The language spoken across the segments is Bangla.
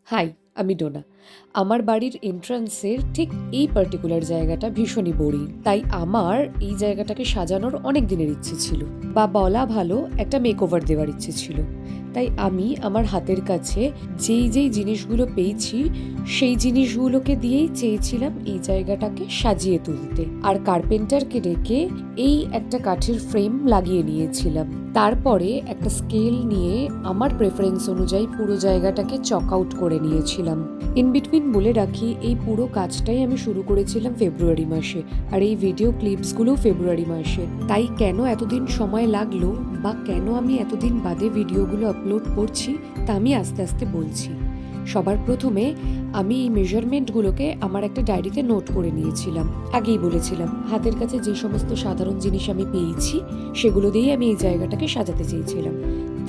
হাই, আমি ডোনা। আমার বাড়ির এন্ট্রান্সের ঠিক এই পার্টিকুলার জায়গাটা ভীষণই বোরিং। তাই আমার এই জায়গাটাকে সাজানোর অনেক দিনের ইচ্ছে ছিল, বা বলা ভালো একটা মেকওভার দেওয়ার ইচ্ছে ছিল। তাই আমি আমার হাতের কাছে যেই জিনিসগুলো পেয়েছি সেই জিনিসগুলোকে দিয়েই চেয়েছিলাম এই জায়গাটাকে সাজিয়ে তুলতে। আর কার্পেন্টারকে ডেকে এই একটা কাঠের ফ্রেম লাগিয়ে নিয়েছিলাম। তারপরে একটা স্কেল নিয়ে আমার প্রেফারেন্স অনুযায়ী পুরো জায়গাটাকে চক আউট করে নিয়েছিলাম। ইন বিটুইন বলে রাখি, এই পুরো কাজটাই আমি শুরু করেছিলাম ফেব্রুয়ারি মাসে, আর এই ভিডিও ক্লিপসগুলো ফেব্রুয়ারি মাসে। তাই কেন এতদিন সময় লাগলো বা কেন আমি এতদিন বাদে ভিডিওগুলো আপলোড করছি তা আমি আস্তে আস্তে বলছি। সবার প্রথমে আমি এই মেজারমেন্টগুলোকে আমার একটা ডায়েরিতে নোট করে নিয়েছিলাম। আগেই বলেছিলাম, হাতের কাছে যে সমস্ত সাধারণ জিনিস আমি পেয়েছি সেগুলো দিয়েই আমি এই জায়গাটাকে সাজাতে চেয়েছিলাম।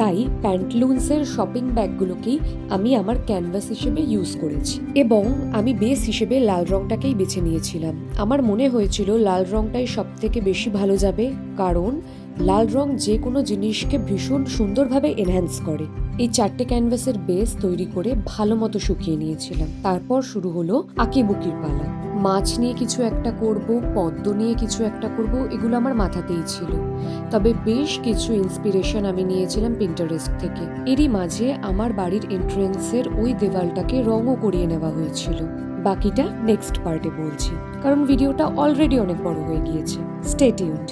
তাই প্যান্টলুন্সের শপিং ব্যাগগুলোকেই আমি আমার ক্যানভাস হিসেবে ইউজ করেছি, এবং আমি বেস হিসেবে লাল রংটাকেই বেছে নিয়েছিলাম। আমার মনে হয়েছিল লাল রংটাই সব থেকে বেশি ভালো যাবে, কারণ লাল রং যে কোনো জিনিসকে ভীষণ সুন্দরভাবে এনহ্যান্স করে। এই 4টে ক্যানভাসের বেস তৈরি করে ভালো মতো শুকিয়ে নিয়েছিলাম। তারপর শুরু হলো আঁকিবুকির পালা। মাছ নিয়ে কিছু একটা করব, পদ্ম নিয়ে কিছু একটা করব, এগুলো আমার মাথাতেই ছিল। তবে বেশ কিছু ইন্সপিরেশন আমি নিয়েছিলাম পিন্টারেস্ট থেকে। এরই মাঝে আমার বাড়ির এন্ট্রেন্সের ওই দেওয়ালটাকে রঙও করিয়ে নেওয়া হয়েছিল। বাকিটা নেক্সট পার্টে বলছি, কারণ ভিডিওটা অলরেডি অনেক বড় হয়ে গিয়েছে। Stay tuned.